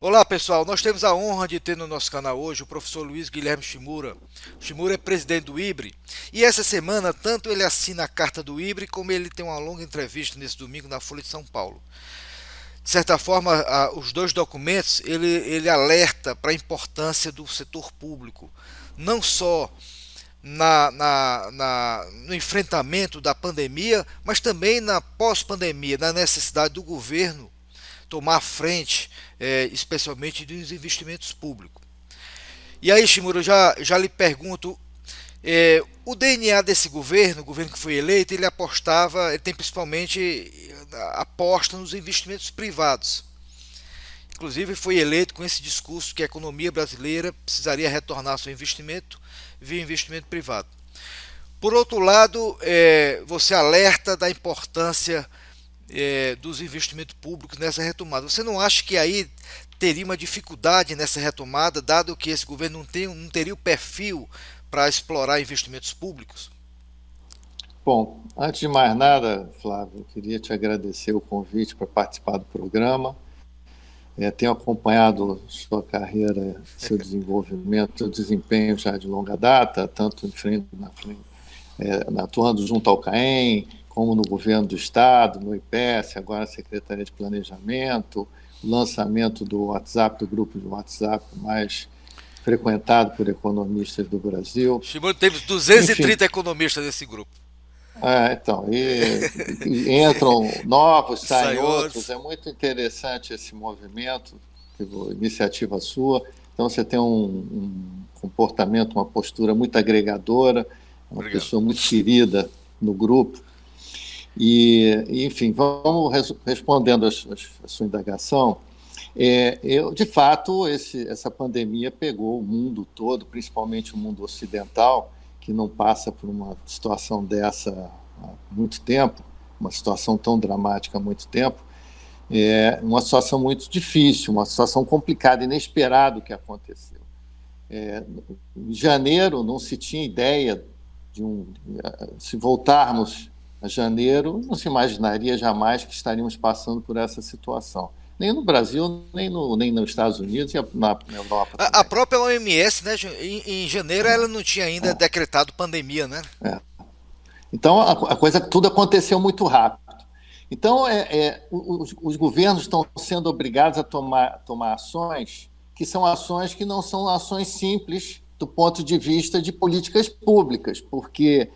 Olá pessoal, nós temos a honra de ter no nosso canal hoje o professor Luiz Guilherme Shimura. O Shimura é presidente do IBRE e essa semana tanto ele assina a carta do IBRE como ele tem uma longa entrevista nesse domingo na Folha de São Paulo. De certa forma, os dois documentos ele alerta para a importância do setor público, não só no enfrentamento da pandemia, mas também na pós-pandemia, na necessidade do governo tomar a frente, especialmente dos investimentos públicos. E aí, Shimura, eu já lhe pergunto, o DNA desse governo, o governo que foi eleito, ele tem principalmente aposta nos investimentos privados. Inclusive foi eleito com esse discurso que a economia brasileira precisaria retornar seu investimento via investimento privado. Por outro lado, você alerta da importância dos investimentos públicos nessa retomada. Você não acha que aí teria uma dificuldade nessa retomada, dado que esse governo não teria o perfil para explorar investimentos públicos? Bom, antes de mais nada, Flávio, eu queria te agradecer o convite para participar do programa. Tenho acompanhado sua carreira, seu desenvolvimento, seu desempenho já de longa data, tanto atuando junto ao CAEM, como no governo do Estado, no IPES, agora Secretaria de Planejamento, o lançamento do WhatsApp, do grupo de WhatsApp mais frequentado por economistas do Brasil. Shimura, temos Enfim, 230 economistas nesse grupo. então, e entram novos, saem outros. Senhores, É muito interessante esse movimento, iniciativa sua. Então, você tem um comportamento, uma postura muito agregadora, uma obrigado. pessoa muito querida no grupo. Enfim, vamos respondendo a sua indagação. De fato, essa pandemia pegou o mundo todo, principalmente o mundo ocidental, que não passa por uma situação dessa há muito tempo, uma situação tão dramática há muito tempo, uma situação muito difícil, uma situação complicada, inesperada o que aconteceu. Em janeiro não se tinha ideia de se voltarmos a janeiro, não se imaginaria jamais que estaríamos passando por essa situação. Nem no Brasil, nem nos Estados Unidos e na Europa A também. própria OMS, né, em janeiro, ela não tinha ainda É, decretado pandemia, né? é. Então, a coisa, tudo aconteceu muito rápido. Então, os governos estão sendo obrigados a tomar ações que são ações que não são ações simples do ponto de vista de políticas públicas, porque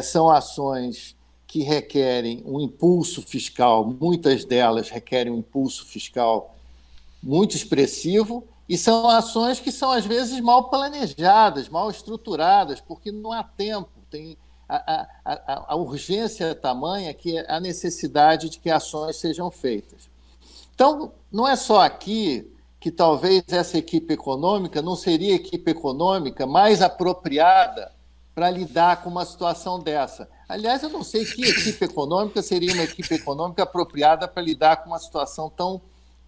são ações que requerem um impulso fiscal, muitas delas requerem um impulso fiscal muito expressivo, e são ações que são, às vezes, mal planejadas, mal estruturadas, porque não há tempo. A urgência é tamanha que a necessidade de que ações sejam feitas. Então, não é só aqui que talvez essa equipe econômica não seria a equipe econômica mais apropriada para lidar com uma situação dessa. Aliás, eu não sei que equipe econômica seria uma equipe econômica apropriada para lidar com uma situação tão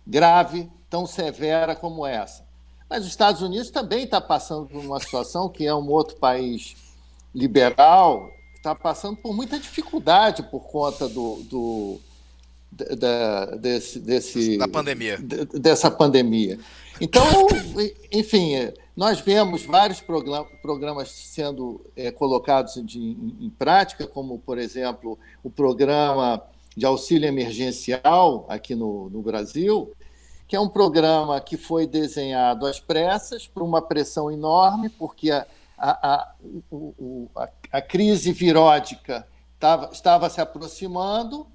grave, tão severa como essa. Mas os Estados Unidos também está passando por uma situação que é um outro país liberal, está passando por muita dificuldade por conta Da pandemia. dessa pandemia. Então, enfim, nós vemos vários programas sendo colocados em prática, como, por exemplo, o programa de auxílio emergencial aqui no Brasil, que é um programa que foi desenhado às pressas, por uma pressão enorme, porque a, a crise viródica estava se aproximando,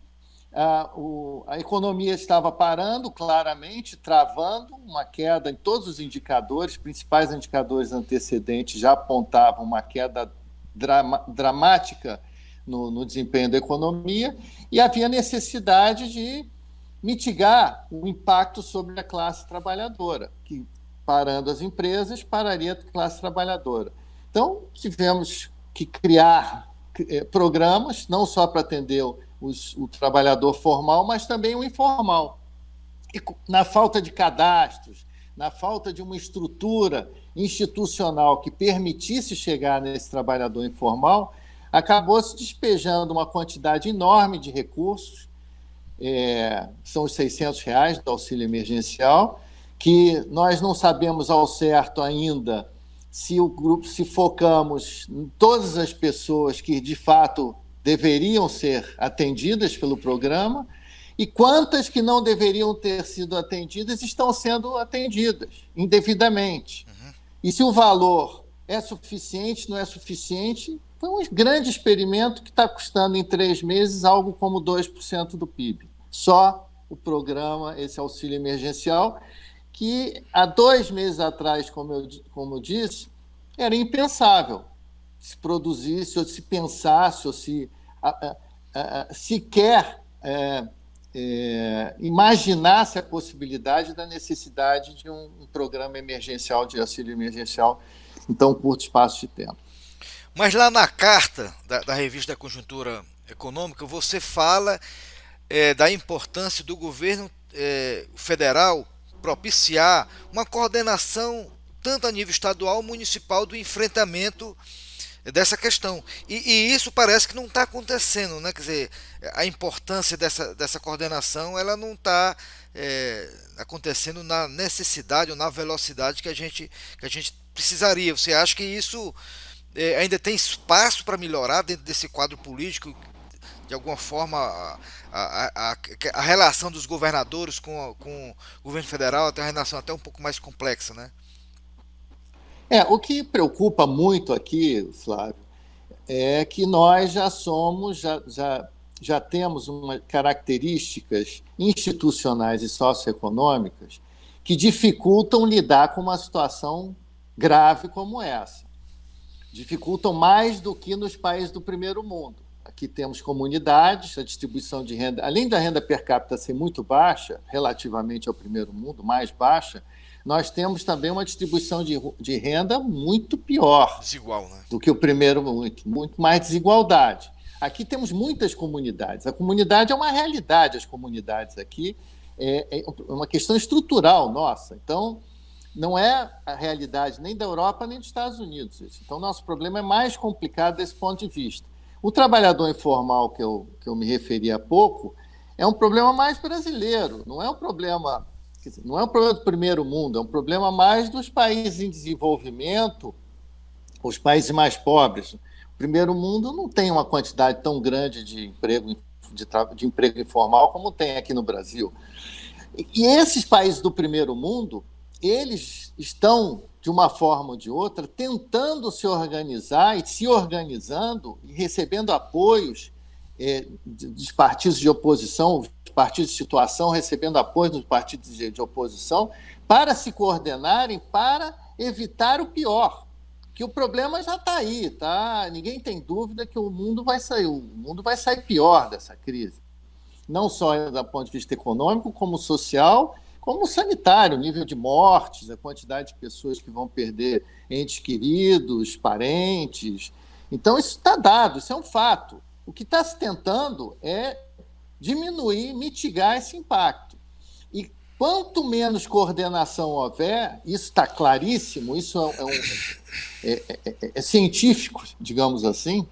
a economia estava parando claramente, travando, uma queda em todos os indicadores, principais indicadores antecedentes já apontavam uma queda dramática no desempenho da economia, e havia necessidade de mitigar o impacto sobre a classe trabalhadora, que, parando as empresas, pararia a classe trabalhadora. Então, tivemos que criar programas, não só para atender o trabalhador formal, mas também o informal. E na falta de cadastros, na falta de uma estrutura institucional que permitisse chegar nesse trabalhador informal, acabou se despejando uma quantidade enorme de recursos, são os R$ 600 do auxílio emergencial, que nós não sabemos ao certo ainda se focamos em todas as pessoas que, de fato, deveriam ser atendidas pelo programa e quantas que não deveriam ter sido atendidas estão sendo atendidas indevidamente. E se o valor é suficiente, não é suficiente, foi um grande experimento que está custando em 3 meses algo como 2% do PIB. Só o programa, esse auxílio emergencial, que há 2 meses atrás, como eu disse, era impensável se produzisse, ou se pensasse, ou se sequer imaginasse a possibilidade da necessidade de um programa emergencial, de auxílio emergencial, em tão curto espaço de tempo. Mas lá na carta da Revista da Conjuntura Econômica, você fala da importância do governo federal propiciar uma coordenação tanto a nível estadual, municipal, do enfrentamento dessa questão. E isso parece que não está acontecendo, né? Quer dizer, a importância dessa coordenação, ela não está acontecendo na necessidade ou na velocidade que a gente precisaria. Você acha que isso ainda tem espaço para melhorar dentro desse quadro político? De alguma forma, a relação dos governadores com o governo federal tem uma relação até um pouco mais complexa, né? O que preocupa muito aqui, Flávio, é que nós já temos características institucionais e socioeconômicas que dificultam lidar com uma situação grave como essa. Dificultam mais do que nos países do primeiro mundo. Aqui temos comunidades, a distribuição de renda, além da renda per capita ser muito baixa, relativamente ao primeiro mundo, mais baixa, nós temos também uma distribuição de renda muito pior. Desigual, né? Do que o primeiro mundo, muito mais desigualdade. Aqui temos muitas comunidades. A comunidade é uma realidade, as comunidades aqui é uma questão estrutural nossa. Então, não é a realidade nem da Europa nem dos Estados Unidos. Então, nosso problema é mais complicado desse ponto de vista. O trabalhador informal, que eu me referi há pouco, é um problema mais brasileiro, não é um problema do primeiro mundo, é um problema mais dos países em desenvolvimento, os países mais pobres. O primeiro mundo não tem uma quantidade tão grande de emprego informal como tem aqui no Brasil. E esses países do primeiro mundo, eles estão, de uma forma ou de outra, tentando se organizar e se organizando e recebendo apoios dos partidos de oposição, dos partidos de situação, recebendo apoio dos partidos de oposição, para se coordenarem, para evitar o pior. Que o problema já está aí, tá? Ninguém tem dúvida que o mundo vai sair pior dessa crise. Não só do ponto de vista econômico, como social, como sanitário, o nível de mortes, a quantidade de pessoas que vão perder entes queridos, parentes. Então, isso está dado, isso é um fato. O que está se tentando é diminuir, mitigar esse impacto. E quanto menos coordenação houver, isso está claríssimo, isso é científico, digamos assim,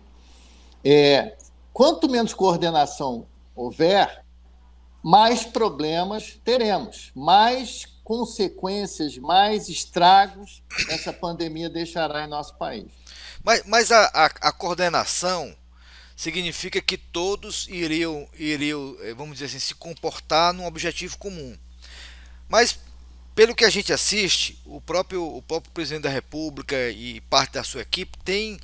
quanto menos coordenação houver, mais problemas teremos, mais consequências, mais estragos essa pandemia deixará em nosso país. Mas a coordenação significa que todos iriam, vamos dizer assim, se comportar num objetivo comum. Mas, pelo que a gente assiste, o próprio presidente da República e parte da sua equipe tem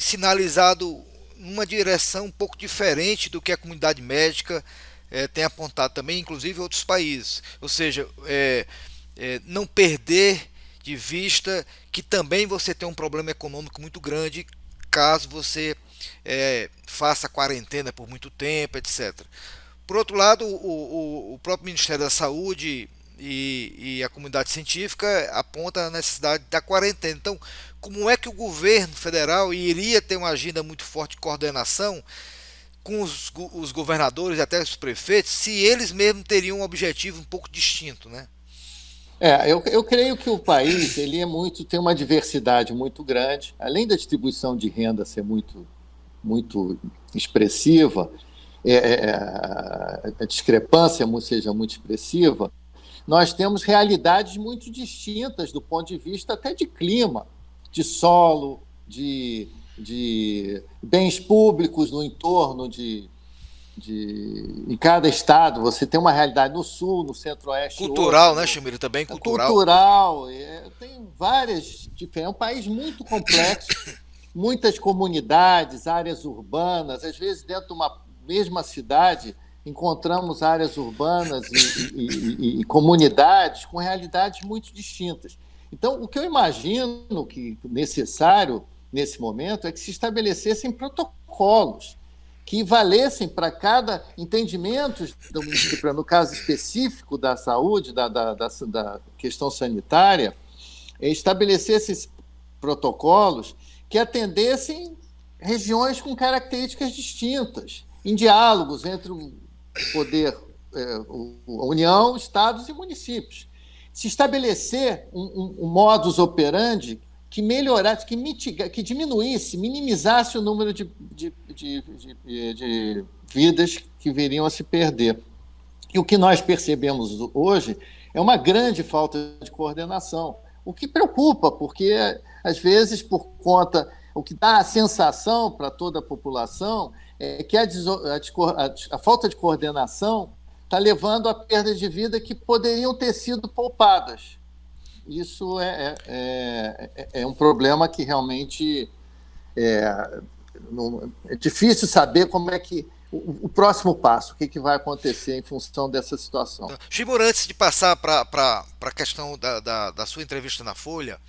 sinalizado uma direção um pouco diferente do que a comunidade médica tem apontado também, inclusive em outros países. Ou seja, não perder de vista que também você tem um problema econômico muito grande caso você faça quarentena por muito tempo, etc. Por outro lado, o próprio Ministério da Saúde e a comunidade científica aponta a necessidade da quarentena. Então, como é que o governo federal iria ter uma agenda muito forte de coordenação com os governadores e até os prefeitos, se eles mesmos teriam um objetivo um pouco distinto, né? Eu creio que o país ele tem uma diversidade muito grande, além da distribuição de renda ser muito, muito expressiva, a discrepância seja muito expressiva, nós temos realidades muito distintas do ponto de vista até de clima, de solo, de bens públicos no entorno em cada estado. Você tem uma realidade no sul, no centro-oeste. Cultural, outra, né, Chumira? Também cultural. Cultural. Tem várias diferenças. É um país muito complexo, muitas comunidades, áreas urbanas. Às vezes, dentro de uma mesma cidade, encontramos áreas urbanas e comunidades com realidades muito distintas. Então, o que eu imagino que necessário nesse momento é que se estabelecessem protocolos que valessem para cada entendimento do município, no caso específico da saúde, da questão sanitária, estabelecesse esses protocolos que atendessem regiões com características distintas, em diálogos entre o poder, a União, estados e municípios. Se estabelecer um modus operandi que melhorasse, que diminuísse, minimizasse o número de vidas que viriam a se perder. E o que nós percebemos hoje é uma grande falta de coordenação, o que preocupa, porque, às vezes, por conta, o que dá a sensação para toda a população é que a falta de coordenação está levando a perda de vida que poderiam ter sido poupadas. Isso é um problema que realmente é difícil saber como é que o próximo passo, o que vai acontecer em função dessa situação. Shimura, antes de passar para a questão da sua entrevista na Folha,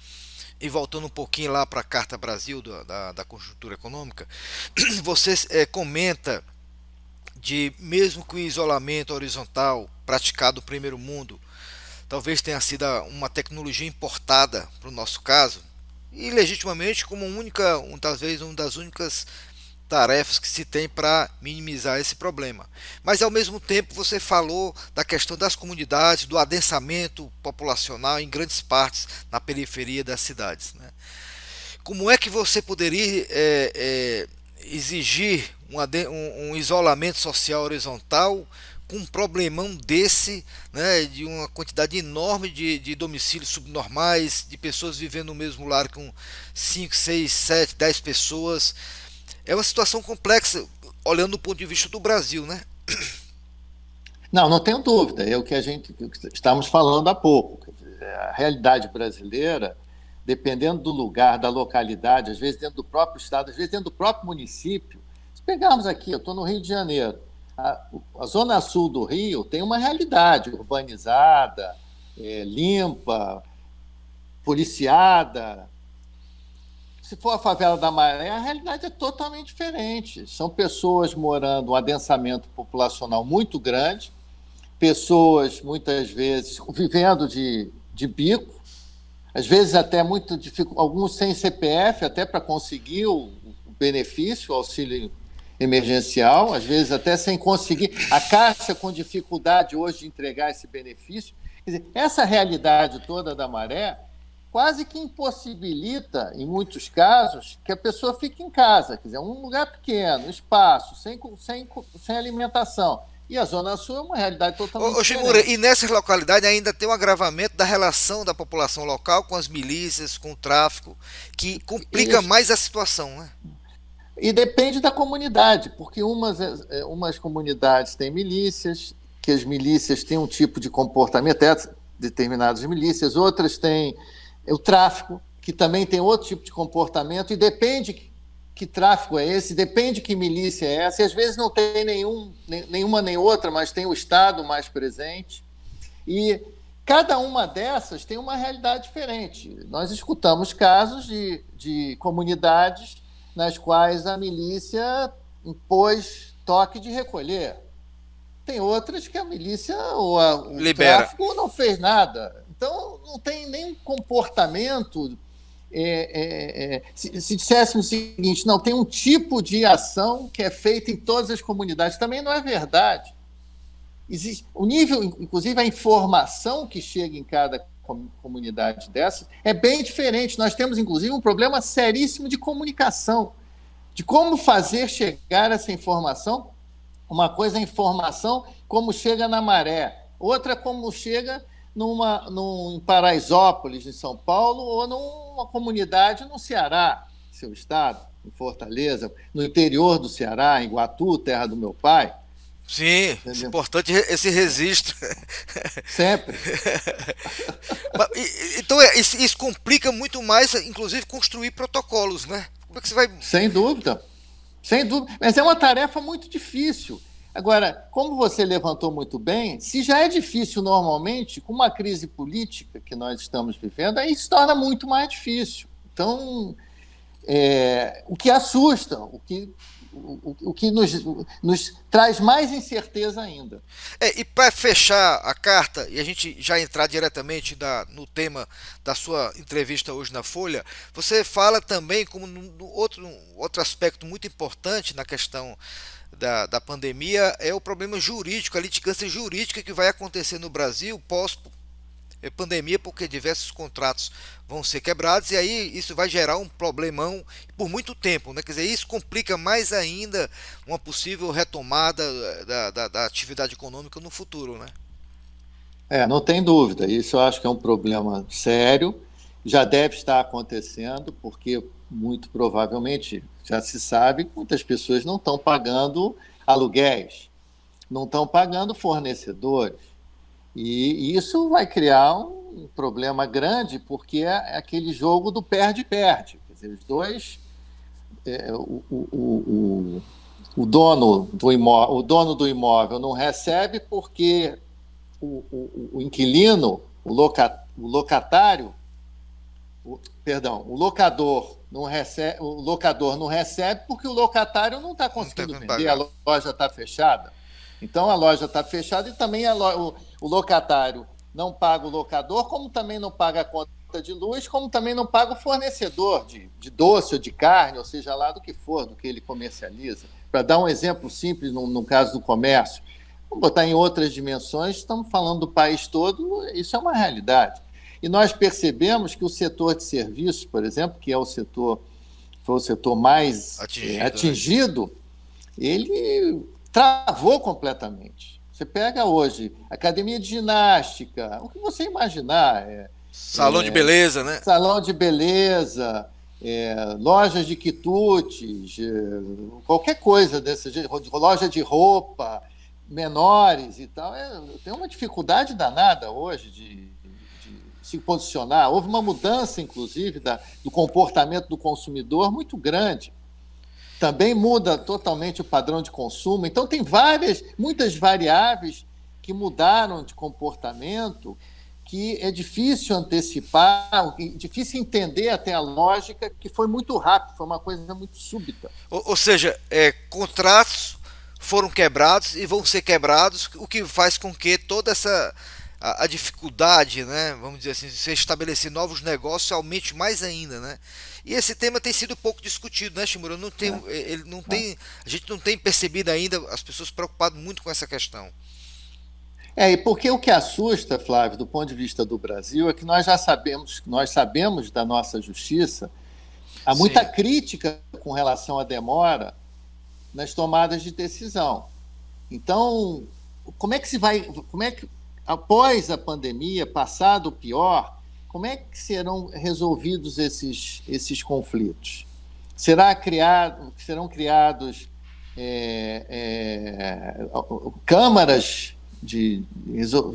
e voltando um pouquinho lá para a Carta Brasil da Conjuntura Econômica, você comenta de, mesmo que o isolamento horizontal praticado no primeiro mundo talvez tenha sido uma tecnologia importada para o nosso caso, e legitimamente como talvez uma das únicas tarefas que se tem para minimizar esse problema. Mas ao mesmo tempo você falou da questão das comunidades, do adensamento populacional em grandes partes na periferia das cidades, né? Como é que você poderia exigir um isolamento social horizontal com um problemão desse, né, de uma quantidade enorme de domicílios subnormais, de pessoas vivendo no mesmo lar com 5, 6, 7, 10 pessoas? É uma situação complexa, olhando do ponto de vista do Brasil, né? Não tenho dúvida. É o que estamos falando há pouco. A realidade brasileira, dependendo do lugar, da localidade, às vezes dentro do próprio estado, às vezes dentro do próprio município. Se pegarmos aqui, eu estou no Rio de Janeiro, a zona sul do Rio tem uma realidade urbanizada, limpa, policiada. Se for a favela da Maré, a realidade é totalmente diferente. São pessoas morando, um adensamento populacional muito grande, pessoas, muitas vezes, vivendo de bico, às vezes até muito difícil, alguns sem CPF, até para conseguir o benefício, o auxílio emergencial, às vezes até sem conseguir, a Caixa com dificuldade hoje de entregar esse benefício. Quer dizer, essa realidade toda da Maré quase que impossibilita, em muitos casos, que a pessoa fique em casa. Quer dizer, um lugar pequeno, espaço, sem alimentação. E a Zona Sul é uma realidade totalmente diferente. Shimura, e nessas localidades ainda tem um agravamento da relação da população local com as milícias, com o tráfico, que complica mais a situação, né? E depende da comunidade, porque umas comunidades têm milícias, que as milícias têm um tipo de comportamento, até determinadas milícias, outras têm o tráfico, que também tem outro tipo de comportamento, e depende que tráfico é esse, depende que milícia é essa, e às vezes não tem nenhuma nem outra, mas tem o Estado mais presente. E cada uma dessas tem uma realidade diferente. Nós escutamos casos de comunidades nas quais a milícia impôs toque de recolher. Tem outras que a milícia ou o tráfico não fez nada. Então, não tem nenhum comportamento. Se disséssemos o seguinte, não, tem um tipo de ação que é feita em todas as comunidades, também não é verdade. Existe o nível, inclusive a informação que chega em cada comunidade dessas é bem diferente. Nós temos, inclusive, um problema seríssimo de comunicação, de como fazer chegar essa informação. Uma coisa é a informação como chega na Maré, outra como chega em Paraisópolis, em São Paulo, ou numa comunidade no Ceará, seu estado, em Fortaleza, no interior do Ceará, em Iguatu, terra do meu pai. Sim, é Entendeu? importante esse registro. Sempre. Então, isso complica muito mais, inclusive, construir protocolos, né? Como é que você vai. Sem dúvida. Sem dúvida. Mas é uma tarefa muito difícil. Agora, como você levantou muito bem, se já é difícil normalmente, com uma crise política que nós estamos vivendo, aí se torna muito mais difícil. Então, o que assusta, o que nos traz mais incerteza ainda. E para fechar a carta e a gente já entrar diretamente no tema da sua entrevista hoje na Folha, você fala também como no outro aspecto muito importante na questão da pandemia é o problema jurídico, a litigância jurídica que vai acontecer no Brasil pós pandemia, porque diversos contratos vão ser quebrados e aí isso vai gerar um problemão por muito tempo, né? Quer dizer, isso complica mais ainda uma possível retomada da atividade econômica no futuro, né? Não tem dúvida. Isso eu acho que é um problema sério. Já deve estar acontecendo, porque muito provavelmente já se sabe que muitas pessoas não estão pagando aluguéis, não estão pagando fornecedores. E isso vai criar um problema grande, porque é aquele jogo do perde-perde. Quer dizer, os dois, o dono do imóvel não recebe porque o inquilino, o locatário, o locador não recebe porque o locatário não está conseguindo vender, a loja está fechada. Então, a loja está fechada e também o locatário não paga o locador, como também não paga a conta de luz, como também não paga o fornecedor de doce ou de carne, ou seja lá do que for, do que ele comercializa. Para dar um exemplo simples, no caso do comércio, vamos botar em outras dimensões, estamos falando do país todo, isso é uma realidade. E nós percebemos que o setor de serviços, por exemplo, que foi o setor mais atingido, ele travou completamente. Você pega hoje academia de ginástica, o que você imaginar. Salão de beleza, né? Salão de beleza, lojas de quitutes, qualquer coisa desse jeito, loja de roupa, menores e tal. Tem uma dificuldade danada hoje de se posicionar. Houve uma mudança, inclusive, do comportamento do consumidor muito grande. Também muda totalmente o padrão de consumo. Então, tem muitas variáveis que mudaram de comportamento que é difícil antecipar, difícil entender até a lógica, que foi muito rápido, foi uma coisa muito súbita. Ou seja, contratos foram quebrados e vão ser quebrados, o que faz com que toda a dificuldade, né, vamos dizer assim, de se estabelecer novos negócios aumente mais ainda, né? E esse tema tem sido pouco discutido, né, Shimura? A gente não tem percebido ainda as pessoas preocupadas muito com essa questão. E porque o que assusta, Flávio, do ponto de vista do Brasil, é que nós sabemos da nossa justiça, há muita crítica com relação à demora nas tomadas de decisão. Então, como é que após a pandemia, passado o pior, como é que serão resolvidos esses conflitos? Serão criados câmaras de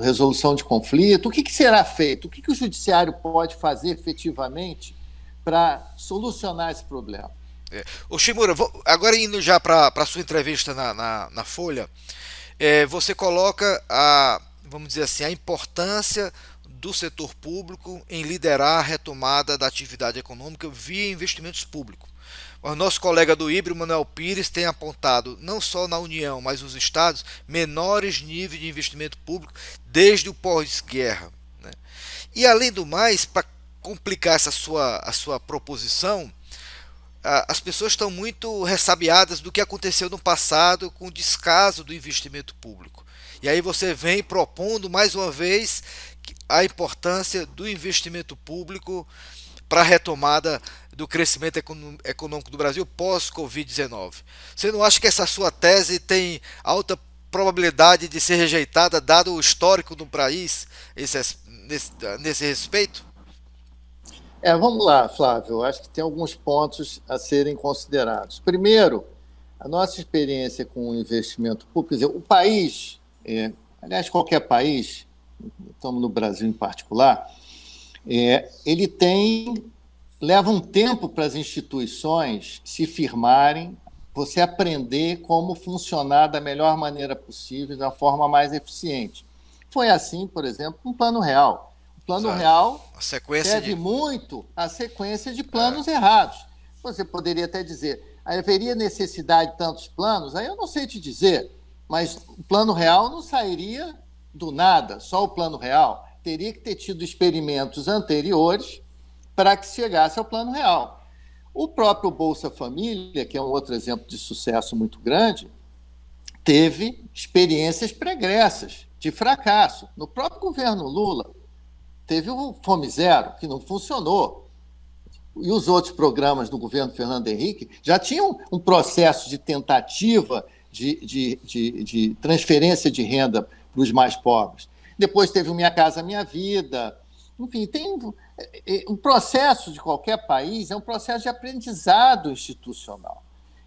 resolução de conflito? O que será feito? O que o judiciário pode fazer efetivamente para solucionar esse problema? Ô Shimura, agora indo já para a sua entrevista na Folha, você coloca vamos dizer assim, a importância do setor público em liderar a retomada da atividade econômica via investimentos públicos. O nosso colega do IBRE, Manuel Pires, tem apontado, não só na União, mas nos estados, menores níveis de investimento público desde o pós-guerra, né? E além do mais, para complicar a sua proposição, as pessoas estão muito ressabiadas do que aconteceu no passado com o descaso do investimento público. E aí você vem propondo mais uma vez a importância do investimento público para a retomada do crescimento econômico do Brasil pós-Covid-19. Você não acha que essa sua tese tem alta probabilidade de ser rejeitada, dado o histórico do país nesse respeito? Vamos lá, Flávio. Eu acho que tem alguns pontos a serem considerados. Primeiro, a nossa experiência com o investimento público, quer dizer, o país, aliás, qualquer país, estamos no Brasil em particular, ele leva um tempo para as instituições se firmarem, você aprender como funcionar da melhor maneira possível, da forma mais eficiente. Foi assim, por exemplo, com o Plano Real. O Plano Real deve muito à sequência de planos errados. Você poderia até dizer, haveria necessidade de tantos planos? Aí eu não sei te dizer, mas o Plano Real não sairia do nada, só o Plano Real. Teria que ter tido experimentos anteriores para que chegasse ao Plano Real. O próprio Bolsa Família, que é um outro exemplo de sucesso muito grande, teve experiências pregressas de fracasso. No próprio governo Lula, teve o Fome Zero, que não funcionou. E os outros programas do governo Fernando Henrique já tinham um processo de tentativa de transferência de renda para os mais pobres. Depois teve o Minha Casa Minha Vida. Enfim, tem um processo de qualquer país, é um processo de aprendizado institucional.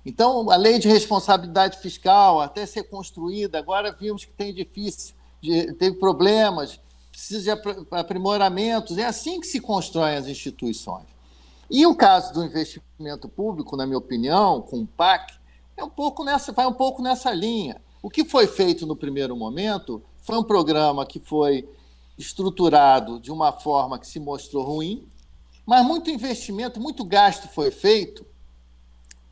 Então, a lei de responsabilidade fiscal, até ser construída, agora vimos que tem teve problemas, precisa de aprimoramentos. É assim que se constroem as instituições. E o caso do investimento público, na minha opinião, com o PAC, vai um pouco nessa linha. O que foi feito no primeiro momento foi um programa que foi estruturado de uma forma que se mostrou ruim, mas muito investimento, muito gasto foi feito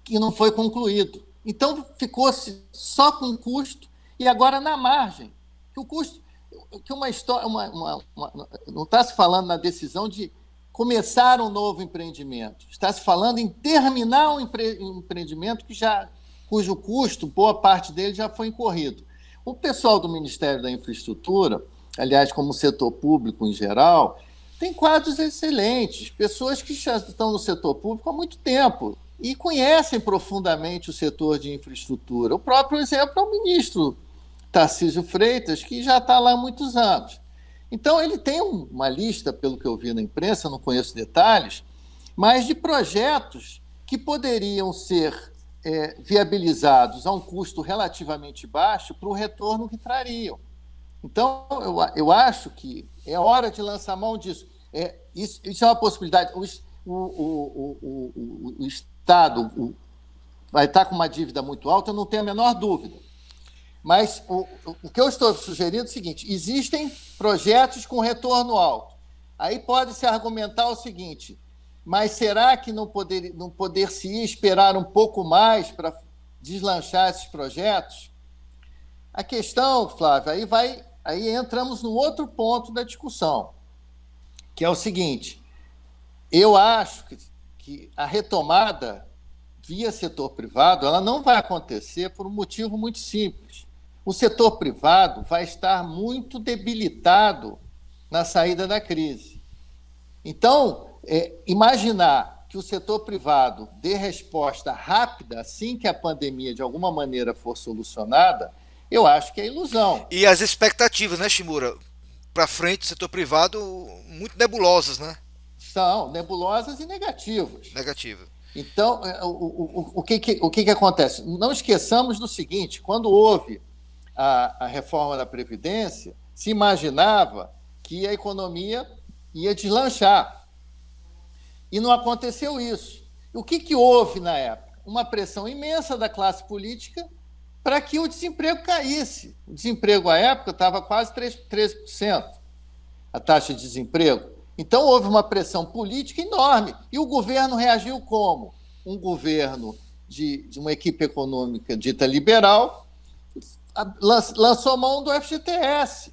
que não foi concluído. Então, ficou-se só com o custo e agora na margem. Que o custo, que uma história, não está se falando na decisão de começar um novo empreendimento, está se falando em terminar um empreendimento cujo custo, boa parte dele já foi incorrido. O pessoal do Ministério da Infraestrutura, aliás, como o setor público em geral, tem quadros excelentes, pessoas que já estão no setor público há muito tempo e conhecem profundamente o setor de infraestrutura. O próprio exemplo é o ministro Tarcísio Freitas, que já está lá há muitos anos. Então, ele tem uma lista, pelo que eu vi na imprensa, não conheço detalhes, mas de projetos que poderiam ser viabilizados a um custo relativamente baixo para o retorno que trariam. Então, eu acho que é hora de lançar mão disso. Isso é uma possibilidade. O Estado vai estar com uma dívida muito alta, eu não tenho a menor dúvida. Mas o que eu estou sugerindo é o seguinte: existem projetos com retorno alto. Aí pode-se argumentar o seguinte: mas será que não poder-se esperar um pouco mais para deslanchar esses projetos? A questão, Flávio, aí entramos no outro ponto da discussão, que é o seguinte: eu acho que a retomada via setor privado ela não vai acontecer por um motivo muito simples. O setor privado vai estar muito debilitado na saída da crise. Então, imaginar que o setor privado dê resposta rápida assim que a pandemia, de alguma maneira, for solucionada, eu acho que é ilusão. E as expectativas, né, Shimura, para frente do setor privado, muito nebulosas, né? São nebulosas e negativas. Negativa. Então, o que acontece? Não esqueçamos do seguinte: quando houve a reforma da Previdência, se imaginava que a economia ia deslanchar. E não aconteceu isso. O que houve na época? Uma pressão imensa da classe política para que o desemprego caísse. O desemprego, à época, estava quase 13%, a taxa de desemprego. Então, houve uma pressão política enorme. E o governo reagiu como? Um governo de uma equipe econômica dita liberal lançou mão do FGTS.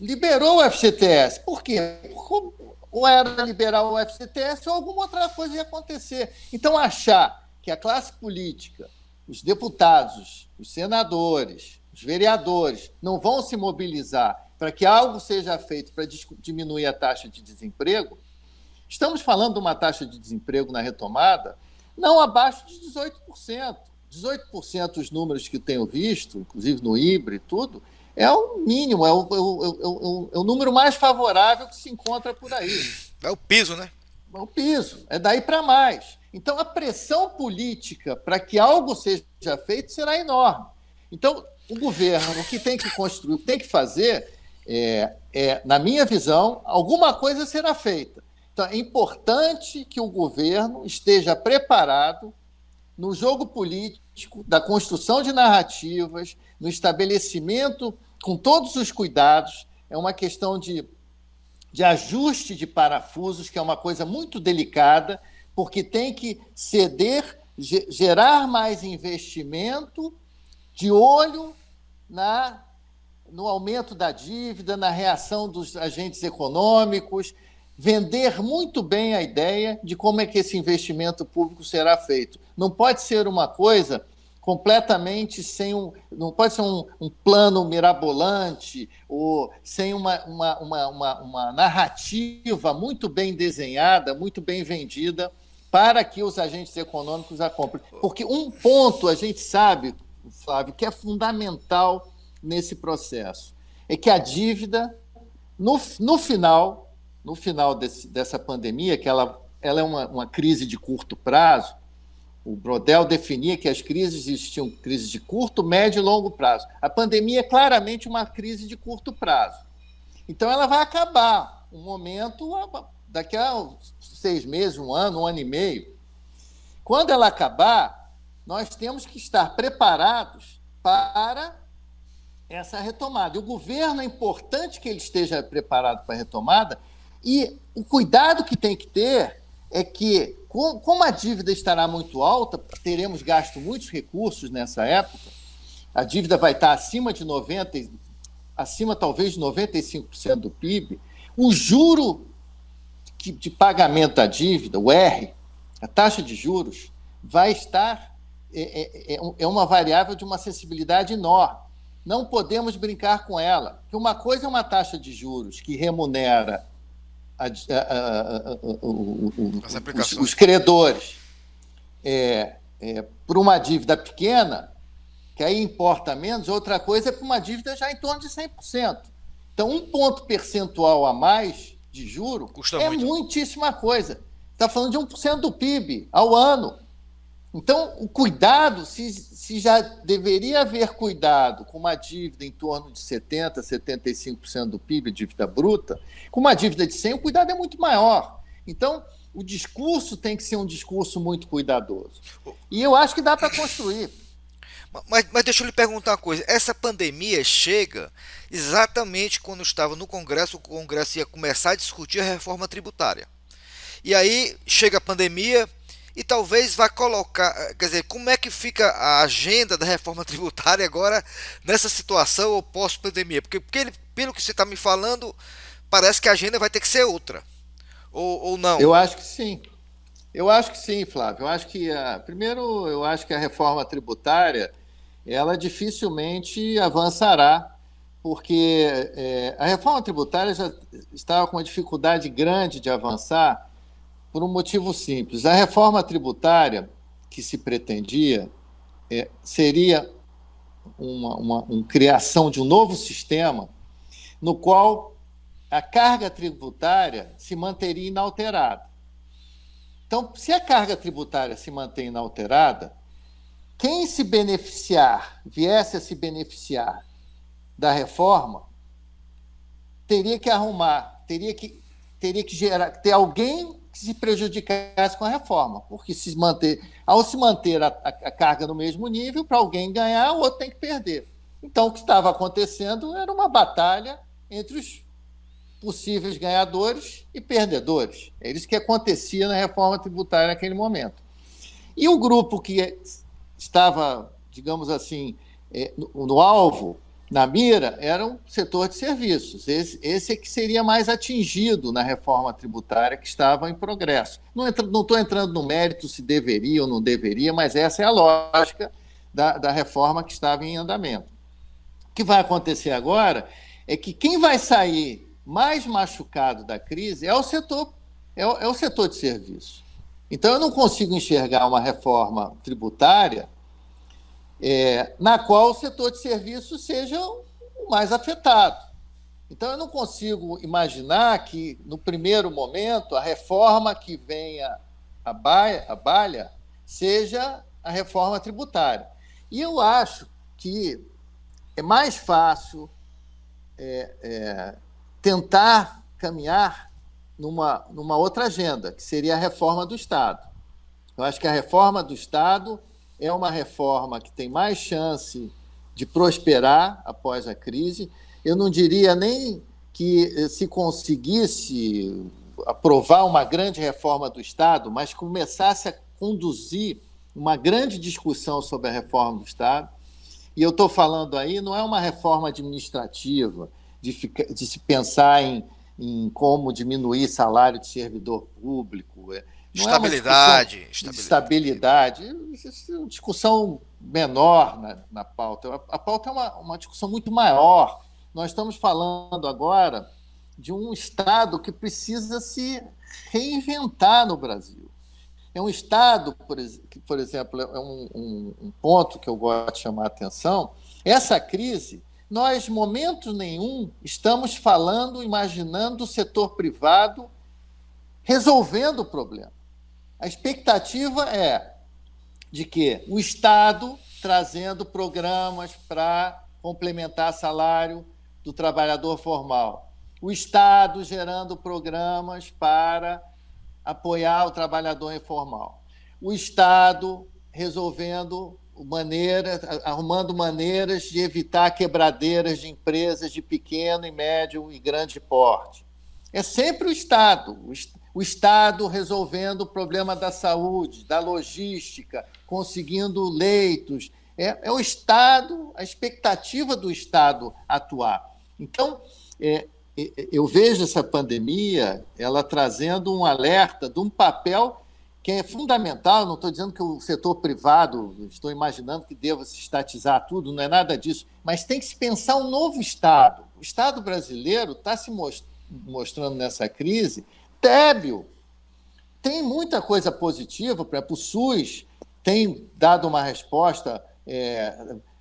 Liberou o FGTS. Por quê? Porque ou era liberar o FGTS ou alguma outra coisa ia acontecer. Então, achar que a classe política, os deputados, os senadores, os vereadores, não vão se mobilizar para que algo seja feito para diminuir a taxa de desemprego, estamos falando de uma taxa de desemprego na retomada não abaixo de 18%. 18% os números que tenho visto, inclusive no IBRE e tudo, é o mínimo, é o número mais favorável que se encontra por aí. É o piso, né? É o piso, é daí para mais. Então, a pressão política para que algo seja feito será enorme. Então, o governo, o que tem que construir, o que tem que fazer, na minha visão, alguma coisa será feita. Então, é importante que o governo esteja preparado no jogo político, da construção de narrativas, no estabelecimento com todos os cuidados. É uma questão de ajuste de parafusos, que é uma coisa muito delicada, porque tem que ceder, gerar mais investimento, de olho no aumento da dívida, na reação dos agentes econômicos, vender muito bem a ideia de como é que esse investimento público será feito. Não pode ser uma coisa completamente não pode ser um plano mirabolante ou sem uma narrativa muito bem desenhada, muito bem vendida para que os agentes econômicos a comprem. Porque um ponto a gente sabe, Flávio, que é fundamental nesse processo, é que a dívida, no final dessa pandemia, que ela é uma crise de curto prazo. O Brodel definia que as crises existiam crises de curto, médio e longo prazo. A pandemia é claramente uma crise de curto prazo. Então, ela vai acabar um momento, daqui a 6 meses, um ano e meio. Quando ela acabar, nós temos que estar preparados para essa retomada. E o governo, é importante que ele esteja preparado para a retomada, e o cuidado que tem que ter é que, como a dívida estará muito alta, teremos gasto muitos recursos nessa época, a dívida vai estar acima talvez de 95% do PIB, o juro de pagamento da dívida, o R, a taxa de juros, vai estar, é uma variável de uma sensibilidade enorme. Não podemos brincar com ela. Porque uma coisa é uma taxa de juros que remunera os credores por uma dívida pequena, que aí importa menos, outra coisa é por uma dívida já em torno de 100%. Então, um ponto percentual a mais de juro é muitíssima coisa. Está falando de 1% do PIB ao ano. Então, o cuidado, se já deveria haver cuidado com uma dívida em torno de 70%, 75% do PIB, dívida bruta, com uma dívida de 100%, o cuidado é muito maior. Então, o discurso tem que ser um discurso muito cuidadoso. E eu acho que dá para construir. Mas deixa eu lhe perguntar uma coisa. Essa pandemia chega exatamente quando estava no Congresso, o Congresso ia começar a discutir a reforma tributária. E aí chega a pandemia e talvez vá colocar, quer dizer, como é que fica a agenda da reforma tributária agora nessa situação ou pós-pandemia? Porque pelo que você está me falando, parece que a agenda vai ter que ser outra. Ou não? Eu acho que sim. Eu acho que sim, Flávio. Eu acho que, primeiro, eu acho que a reforma tributária ela dificilmente avançará, porque a reforma tributária já estava com uma dificuldade grande de avançar por um motivo simples. A reforma tributária que se pretendia seria uma criação de um novo sistema no qual a carga tributária se manteria inalterada. Então, se a carga tributária se mantém inalterada, quem viesse a se beneficiar da reforma, teria que ter alguém que se prejudicasse com a reforma, porque ao se manter a carga no mesmo nível, para alguém ganhar, o outro tem que perder. Então, o que estava acontecendo era uma batalha entre os possíveis ganhadores e perdedores. É isso que acontecia na reforma tributária naquele momento. E o grupo que estava, digamos assim, no alvo, na mira, era o setor de serviços. Esse é que seria mais atingido na reforma tributária que estava em progresso. Não estou entrando no mérito se deveria ou não deveria, mas essa é a lógica da reforma que estava em andamento. O que vai acontecer agora é que quem vai sair mais machucado da crise é o setor de serviços. Então, eu não consigo enxergar uma reforma tributária na qual o setor de serviços seja o mais afetado. Então, eu não consigo imaginar que, no primeiro momento, a reforma que venha à balha seja a reforma tributária. E eu acho que é mais fácil tentar caminhar numa outra agenda, que seria a reforma do Estado. Eu acho que a reforma do Estado é uma reforma que tem mais chance de prosperar após a crise. Eu não diria nem que se conseguisse aprovar uma grande reforma do Estado, mas começasse a conduzir uma grande discussão sobre a reforma do Estado. E eu estou falando aí, não é uma reforma administrativa, de se pensar em como diminuir salário de servidor público, não é uma discussão de estabilidade, isso é uma discussão menor na pauta. A pauta é uma discussão muito maior. Nós estamos falando agora de um Estado que precisa se reinventar no Brasil. É um Estado, que, por exemplo, é um ponto que eu gosto de chamar a atenção. Essa crise, nós, em momento nenhum, estamos falando, imaginando o setor privado resolvendo o problema. A expectativa é de que o Estado trazendo programas para complementar salário do trabalhador formal, o Estado gerando programas para apoiar o trabalhador informal, o Estado arrumando maneiras de evitar quebradeiras de empresas de pequeno, médio e grande porte. É sempre o Estado resolvendo o problema da saúde, da logística, conseguindo leitos. É o Estado, a expectativa do Estado atuar. Então, eu vejo essa pandemia ela trazendo um alerta de um papel que é fundamental. Não estou dizendo que o setor privado, estou imaginando que deva se estatizar tudo, não é nada disso, mas tem que se pensar um novo Estado. O Estado brasileiro está se mostrando nessa crise débil. Tem muita coisa positiva, por exemplo, o SUS tem dado uma resposta,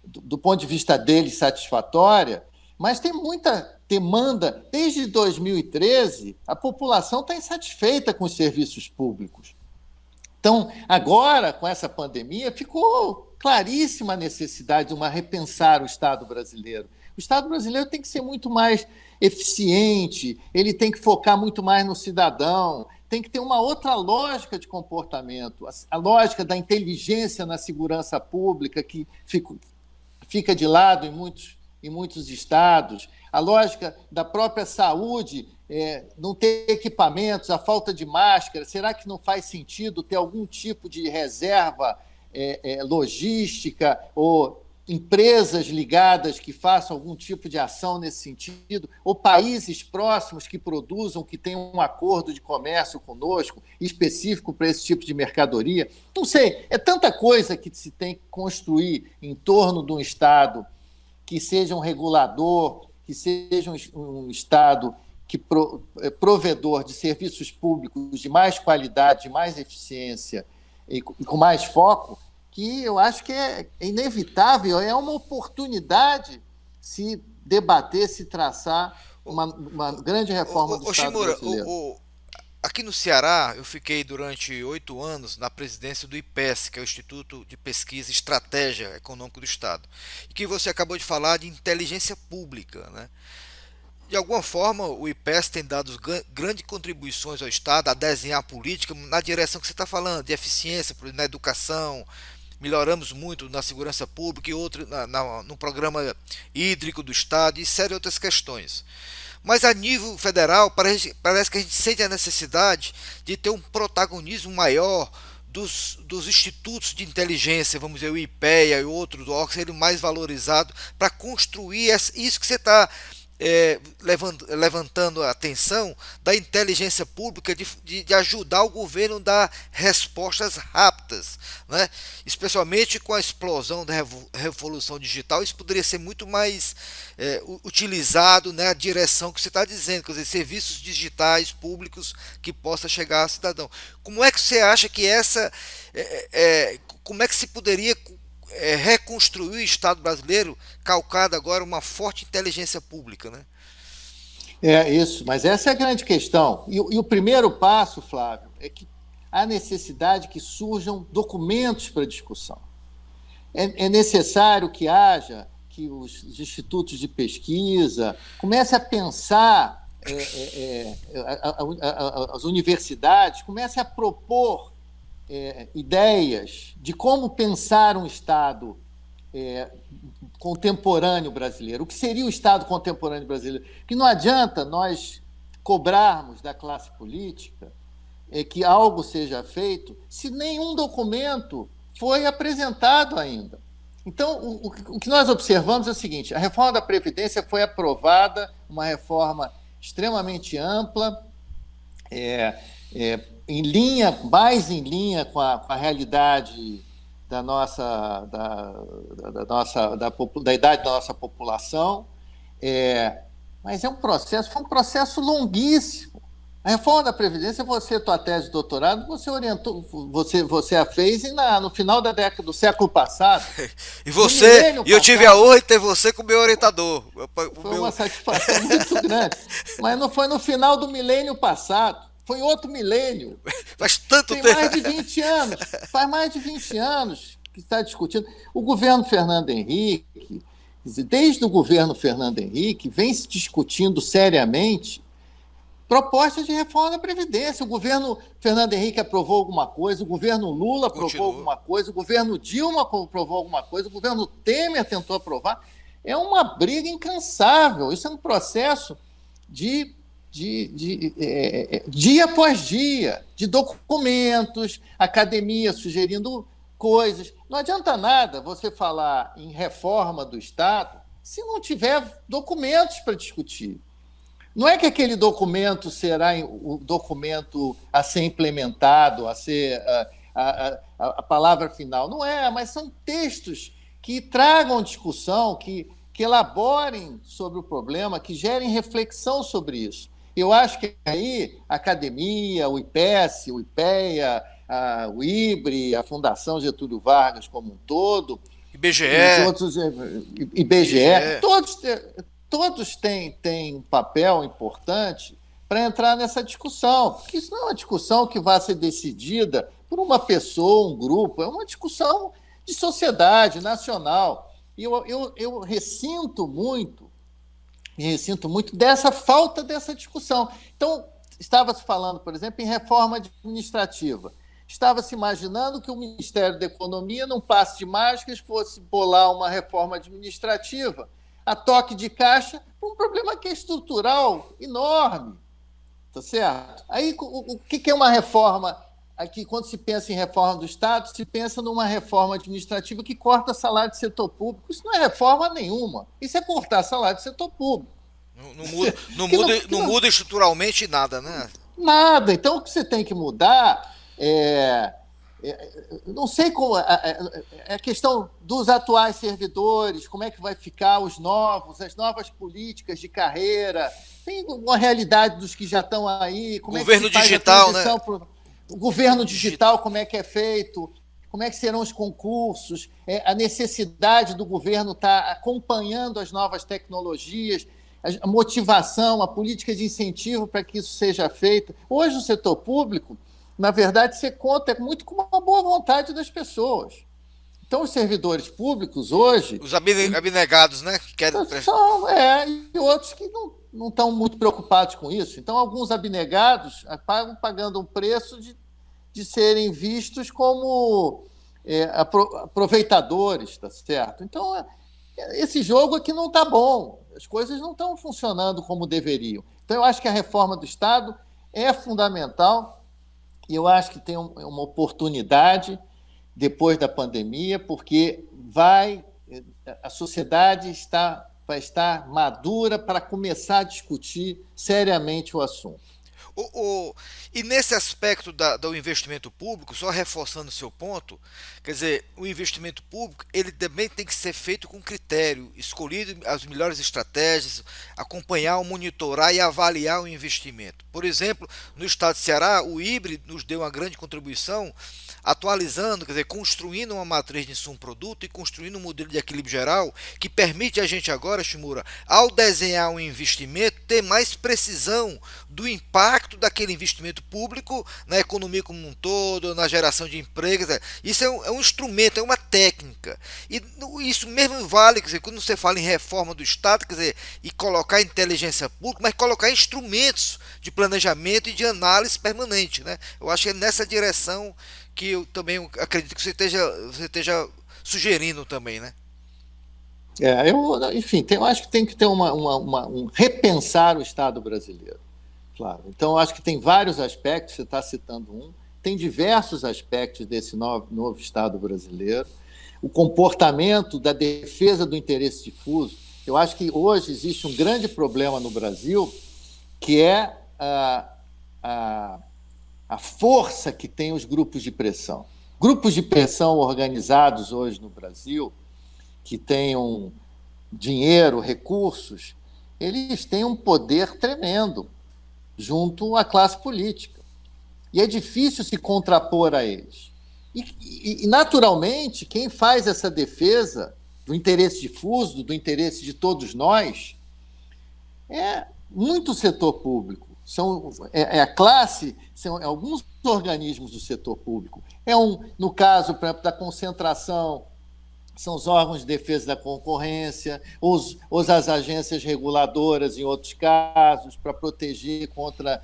do ponto de vista dele, satisfatória, mas tem muita demanda. Desde 2013, a população está insatisfeita com os serviços públicos. Então, agora, com essa pandemia, ficou claríssima a necessidade de repensar o Estado brasileiro. O Estado brasileiro tem que ser muito mais eficiente, ele tem que focar muito mais no cidadão, tem que ter uma outra lógica de comportamento, a lógica da inteligência na segurança pública, que fica de lado em muitos estados, a lógica da própria saúde, não ter equipamentos, a falta de máscara. Será que não faz sentido ter algum tipo de reserva logística ou empresas ligadas que façam algum tipo de ação nesse sentido, ou países próximos que produzam, que tenham um acordo de comércio conosco, específico para esse tipo de mercadoria? Não sei, é tanta coisa que se tem que construir em torno de um Estado que seja um regulador, que seja um Estado que provedor de serviços públicos de mais qualidade, de mais eficiência e com mais foco, que eu acho que é inevitável, é uma oportunidade se debater, se traçar uma grande reforma do Estado Shimura, brasileiro. aqui no Ceará, eu fiquei durante 8 anos na presidência do IPES, que é o Instituto de Pesquisa e Estratégia Econômica do Estado, e que você acabou de falar de inteligência pública, né? De alguma forma, o IPES tem dado grandes contribuições ao Estado a desenhar a política na direção que você está falando, de eficiência na educação. Melhoramos muito na segurança pública e no programa hídrico do Estado e série outras questões. Mas a nível federal, parece que a gente sente a necessidade de ter um protagonismo maior dos institutos de inteligência, vamos dizer, o IPEA e outros órgãos, serem mais valorizados para construir isso que você está levantando a atenção da inteligência pública, de ajudar o governo a dar respostas rápidas, né? Especialmente com a explosão da revolução digital. Isso poderia ser muito mais utilizado na direção que você está dizendo, quer dizer, serviços digitais públicos que possa chegar ao cidadão. Como é que você acha que como é que se poderia reconstruir o Estado brasileiro calcado agora uma forte inteligência pública, né? É isso, mas essa é a grande questão. E o primeiro passo, Flávio, é que há necessidade que surjam documentos para discussão. É necessário que haja, que os institutos de pesquisa comecem a pensar, as universidades comecem a propor ideias de como pensar um Estado contemporâneo brasileiro. O que seria o Estado contemporâneo brasileiro? Que não adianta nós cobrarmos da classe política que algo seja feito se nenhum documento foi apresentado ainda. Então, o que nós observamos é o seguinte: a reforma da Previdência foi aprovada, uma reforma extremamente ampla, em linha, mais em linha com a realidade da nossa, da idade da nossa população, mas foi um processo longuíssimo. A reforma da Previdência, você, tua tese de doutorado, você orientou, você a fez no final da década do século passado. E eu tive a honra de ter você como meu orientador. Foi uma satisfação muito grande. Mas não foi no final do milênio passado, foi outro milênio. Faz tanto tempo. Tem mais de 20 anos. Faz mais de 20 anos que está discutindo. O governo Fernando Henrique, desde o governo Fernando Henrique, vem se discutindo seriamente propostas de reforma da Previdência. O governo Fernando Henrique aprovou alguma coisa, o governo Lula aprovou alguma coisa, o governo Dilma aprovou alguma coisa, o governo Temer tentou aprovar. É uma briga incansável. Isso é um processo de dia após dia, de documentos, academia sugerindo coisas. Não adianta nada você falar em reforma do Estado se não tiver documentos para discutir. Não é que aquele documento será o documento a ser implementado, a ser a palavra final. Não é, mas são textos que tragam discussão, que elaborem sobre o problema, que gerem reflexão sobre isso. Eu acho que aí a academia, o IPES, o IPEA, o IBRE, a Fundação Getúlio Vargas como um todo, IBGE, IBGE. Todos têm um papel importante para entrar nessa discussão, porque isso não é uma discussão que vai ser decidida por uma pessoa, um grupo, é uma discussão de sociedade nacional. E eu me ressinto muito dessa falta dessa discussão. Então, estava-se falando, por exemplo, em reforma administrativa. Estava-se imaginando que o Ministério da Economia, num passe de mágicas, fosse bolar uma reforma administrativa a toque de caixa, um problema que é estrutural enorme, tá certo? Aí, o que é uma reforma? Aqui, quando se pensa em reforma do Estado, se pensa numa reforma administrativa que corta salário do setor público. Isso não é reforma nenhuma. Isso é cortar salário do setor público. Não muda estruturalmente nada, né? Nada. Então, o que você tem que mudar não sei como a questão dos atuais servidores, como é que vai ficar as novas políticas de carreira, tem uma realidade dos que já estão aí, como governo é que se faz digital, a transição, né? O governo digital, como é que é feito, como é que serão os concursos, a necessidade do governo estar acompanhando as novas tecnologias, a motivação, a política de incentivo para que isso seja feito. Hoje, o setor público, na verdade, você conta muito com uma boa vontade das pessoas. Então, os servidores públicos hoje... Os abnegados, né? Que querem... e outros que não estão muito preocupados com isso. Então, alguns abnegados acabam pagando um preço de serem vistos como aproveitadores, tá certo? Então, esse jogo aqui não está bom. As coisas não estão funcionando como deveriam. Então, eu acho que a reforma do Estado é fundamental. E eu acho que tem uma oportunidade depois da pandemia, porque a sociedade vai estar madura para começar a discutir seriamente o assunto. O, o- e nesse aspecto do investimento público, só reforçando o seu ponto, quer dizer, o investimento público ele também tem que ser feito com critério, escolhido as melhores estratégias, acompanhar, monitorar e avaliar o investimento. Por exemplo, no estado de Ceará, o IBRE nos deu uma grande contribuição, atualizando, quer dizer, construindo uma matriz de insumo-produto e construindo um modelo de equilíbrio geral que permite a gente agora, Shimura, ao desenhar um investimento, ter mais precisão do impacto daquele investimento público na economia como um todo, na geração de empregos. Isso é um instrumento, é uma técnica. E isso mesmo vale, quer dizer, quando você fala em reforma do Estado, quer dizer, e colocar inteligência pública, mas colocar instrumentos de planejamento e de análise permanente. Né? Eu acho que é nessa direção que eu também acredito que você esteja sugerindo também, né? Enfim, eu acho que tem que ter um repensar o Estado brasileiro, claro. Então, eu acho que tem vários aspectos, você está citando um, tem diversos aspectos desse novo Estado brasileiro. O comportamento da defesa do interesse difuso. Eu acho que hoje existe um grande problema no Brasil, que é a, a força que tem os grupos de pressão. Grupos de pressão organizados hoje no Brasil, que tenham dinheiro, recursos, eles têm um poder tremendo junto à classe política. E é difícil se contrapor a eles. Naturalmente, quem faz essa defesa do interesse difuso, do interesse de todos nós, é muito setor público. É a classe, são alguns organismos do setor público. No caso, por exemplo, da concentração, são os órgãos de defesa da concorrência, as agências reguladoras, em outros casos, para proteger contra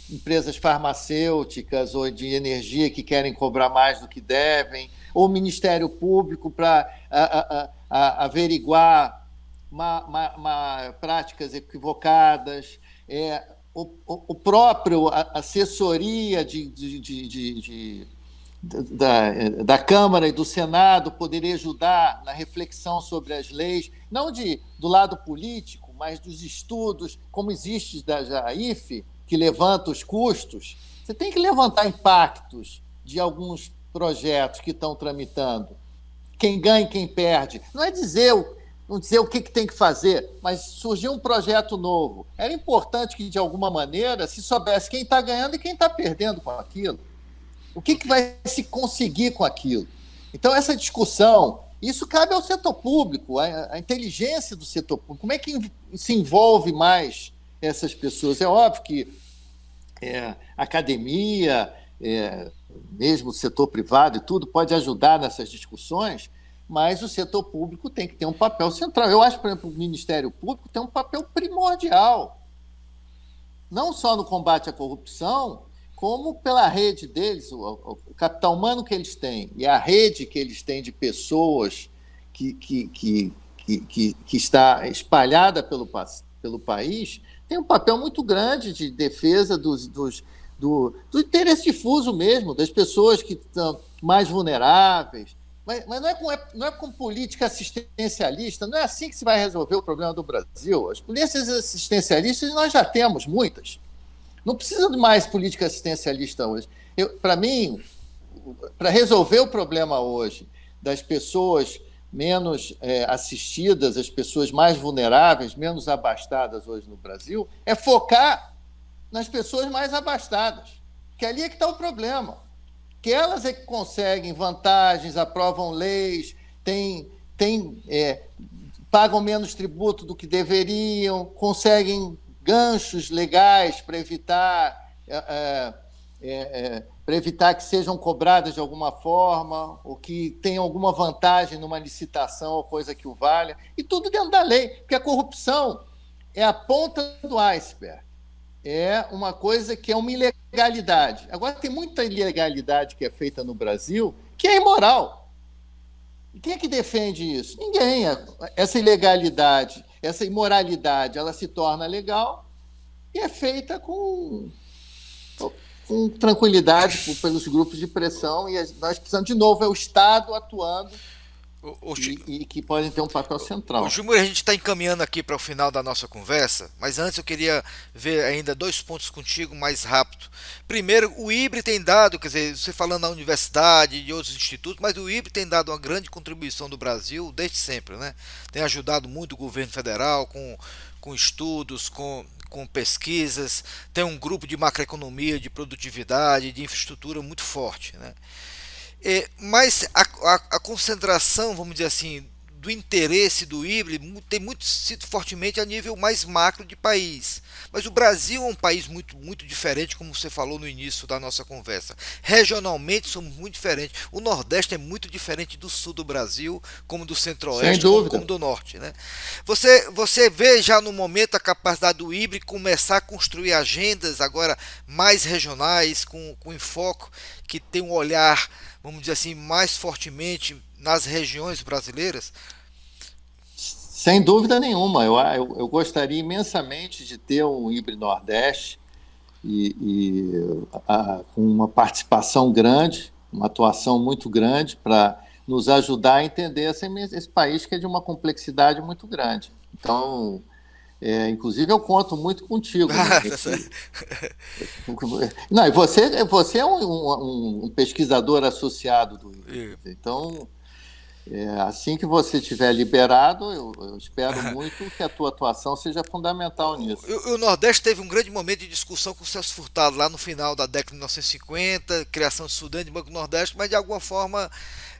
empresas farmacêuticas ou de energia que querem cobrar mais do que devem, ou o Ministério Público para averiguar práticas equivocadas, o próprio assessoria da Câmara e do Senado poderia ajudar na reflexão sobre as leis, não do lado político, mas dos estudos, como existe da IFE, que levanta os custos. Você tem que levantar impactos de alguns projetos que estão tramitando. Quem ganha e quem perde. Não é dizer o que tem que fazer, mas surgiu um projeto novo. Era importante que, de alguma maneira, se soubesse quem está ganhando e quem está perdendo com aquilo. O que vai se conseguir com aquilo? Então, essa discussão, isso cabe ao setor público, a inteligência do setor público. Como é que se envolve mais essas pessoas? É óbvio que a academia, mesmo o setor privado e tudo, pode ajudar nessas discussões, mas o setor público tem que ter um papel central. Eu acho, por exemplo, o Ministério Público tem um papel primordial, não só no combate à corrupção, como pela rede deles, o capital humano que eles têm e a rede que eles têm de pessoas que está espalhada pelo país, tem um papel muito grande de defesa do interesse difuso mesmo, das pessoas que estão mais vulneráveis. Mas não é com política assistencialista, não é assim que se vai resolver o problema do Brasil. As polícias assistencialistas nós já temos muitas. Não precisa de mais política assistencialista hoje. Para mim, para resolver o problema hoje das pessoas menos assistidas, as pessoas mais vulneráveis, menos abastadas hoje no Brasil, é focar nas pessoas mais abastadas, que ali é que está o problema. Que elas é que conseguem vantagens, aprovam leis, pagam menos tributo do que deveriam, conseguem ganchos legais para evitar que sejam cobradas de alguma forma, ou que tenham alguma vantagem numa licitação ou coisa que o valha, e tudo dentro da lei, porque a corrupção é a ponta do iceberg, é uma coisa que é uma ilegalidade. Agora, tem muita ilegalidade que é feita no Brasil que é imoral. E quem é que defende isso? Ninguém. Essa ilegalidade, essa imoralidade, ela se torna legal e é feita com tranquilidade pelos grupos de pressão, e nós precisamos, de novo, é o Estado atuando O, o, e que podem ter um papel Ô, central. Júnior, a gente está encaminhando aqui para o final da nossa conversa, mas antes eu queria ver ainda dois pontos contigo mais rápido. Primeiro, o IBRE tem dado, quer dizer, você falando na universidade e de outros institutos, mas o IBRE tem dado uma grande contribuição do Brasil desde sempre, né? Tem ajudado muito o governo federal com estudos, com pesquisas, tem um grupo de macroeconomia, de produtividade, de infraestrutura muito forte, né? Mas a concentração, vamos dizer assim, do interesse do híbrido tem muito sido fortemente a nível mais macro de país. Mas o Brasil é um país muito diferente, como você falou no início da nossa conversa. Regionalmente somos muito diferentes. O Nordeste é muito diferente do sul do Brasil, como do Sem Centro-Oeste, como dúvida. do Norte. Né? Você vê já no momento a capacidade do híbrido começar a construir agendas agora mais regionais, com enfoque que tem um olhar, vamos dizer assim, mais fortemente nas regiões brasileiras? Sem dúvida nenhuma. Eu gostaria imensamente de ter um híbrido Nordeste com uma participação grande, uma atuação muito grande para nos ajudar a entender esse país que é de uma complexidade muito grande. Então, inclusive, eu conto muito contigo Ah, tá certo. nesse. Não, e você é um pesquisador associado do híbrido. E- Então, assim que você estiver liberado, eu espero muito que a tua atuação seja fundamental nisso. O Nordeste teve um grande momento de discussão com o Celso Furtado lá no final da década de 1950, criação de Sudene de Banco do Nordeste, mas de alguma forma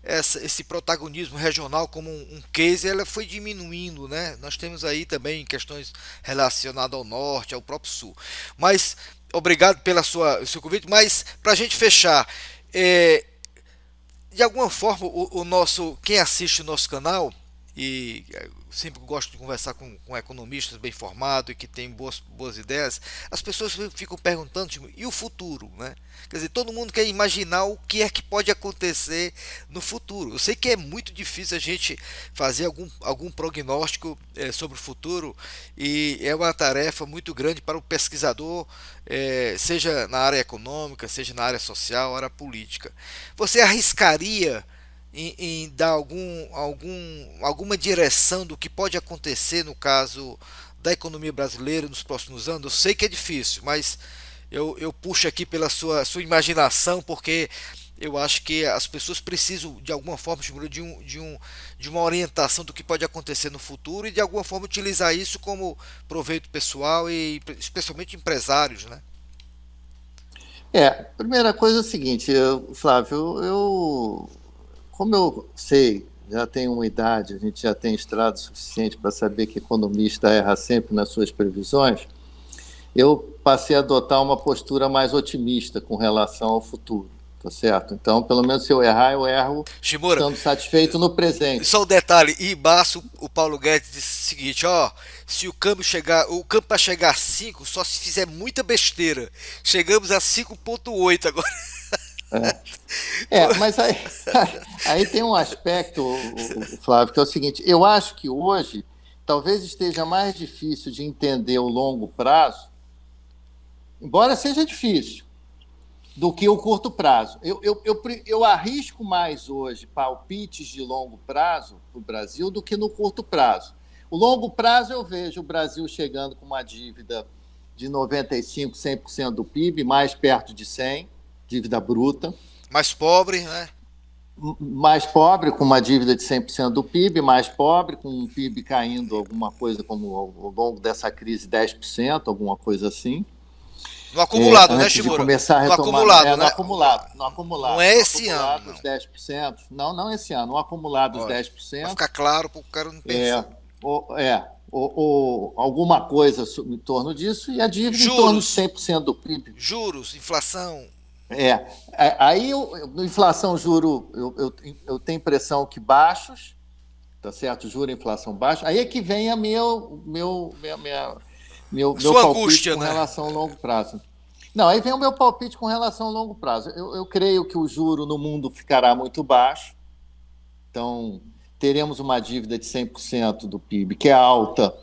esse protagonismo regional como um case ela foi diminuindo, né? Nós temos aí também questões relacionadas ao Norte, ao próprio Sul. Mas obrigado pela seu convite. Mas para a gente fechar, é, de alguma forma o nosso quem assiste o nosso canal e sempre gosto de conversar com economistas bem formados e que têm boas ideias, as pessoas ficam perguntando tipo, e o futuro, né? Quer dizer, todo mundo quer imaginar o que é que pode acontecer no futuro. Eu sei que é muito difícil a gente fazer algum prognóstico sobre o futuro e é uma tarefa muito grande para o pesquisador, seja na área econômica, seja na área social, área política. Você arriscaria em dar alguma direção do que pode acontecer no caso da economia brasileira nos próximos anos? Eu sei que é difícil, mas eu puxo aqui pela sua imaginação, porque eu acho que as pessoas precisam, de alguma forma, de uma orientação do que pode acontecer no futuro e, de alguma forma, utilizar isso como proveito pessoal e, especialmente, empresários, né? Primeira coisa é o seguinte, Flávio, como eu sei, já tenho uma idade, a gente já tem estrada suficiente para saber que economista erra sempre nas suas previsões, eu passei a adotar uma postura mais otimista com relação ao futuro, tá certo? Então, pelo menos se eu errar, eu erro Shimura, estando satisfeito no presente. só um detalhe, e embaixo o Paulo Guedes disse o seguinte, ó, se o câmbio para chegar a 5 só se fizer muita besteira. Chegamos a 5,8 agora. Mas aí, aí tem um aspecto, Flávio, que é o seguinte: eu acho que hoje talvez esteja mais difícil de entender o longo prazo, embora seja difícil, do que o curto prazo. Eu arrisco mais hoje palpites de longo prazo para o Brasil do que no curto prazo. O longo prazo eu vejo o Brasil chegando com uma dívida de 95%, 100% do PIB, mais perto de 100%, dívida bruta. Mais pobre, né? Mais pobre, com uma dívida de 100% do PIB, mais pobre, com um PIB caindo alguma coisa como ao longo dessa crise 10%, alguma coisa assim. No acumulado, né, Antes de Shimura? começar a No retomar. acumulado, No né? acumulado, no acumulado. Não é No esse ano, acumulado, não. os 10%. Não, não esse ano. No acumulado, os Olha, vai 10%. ficar claro para o cara não pensar. Ou alguma coisa em torno disso, e a dívida em torno de Juros, 100% do PIB. juros, inflação. Aí, inflação, juro, eu tenho impressão que baixos, tá certo? Juro e inflação baixos. Aí é que vem meu Sua palpite angústia, com né? relação ao longo prazo. Não, aí vem o meu palpite com relação ao longo prazo. Eu creio que o juro no mundo ficará muito baixo, então teremos uma dívida de 100% do PIB, que é alta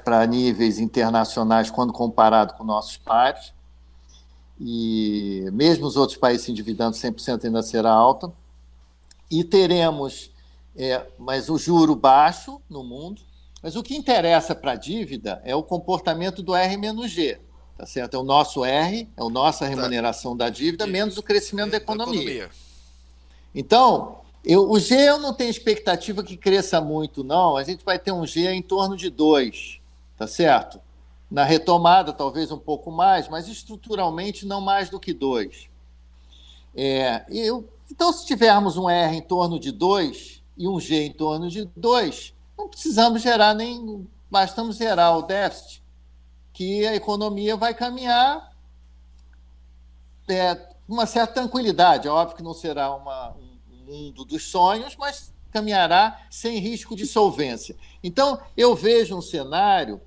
para níveis internacionais quando comparado com nossos pares, e mesmo os outros países se endividando 100% ainda será alta, e teremos mas o juro baixo no mundo. Mas o que interessa para a dívida é o comportamento do R menos G. Tá certo? É o nosso R, é a nossa remuneração da dívida, menos o crescimento da economia. Então, o G eu não tenho expectativa que cresça muito, não. A gente vai ter um G em torno de 2, tá certo? Na retomada, talvez um pouco mais, mas estruturalmente não mais do que 2. Então, se tivermos um R em torno de 2 e um G em torno de 2, não precisamos gerar nem... Bastamos zerar o déficit, que a economia vai caminhar com uma certa tranquilidade. É óbvio que não será um mundo dos sonhos, mas caminhará sem risco de solvência. Então, eu vejo um cenário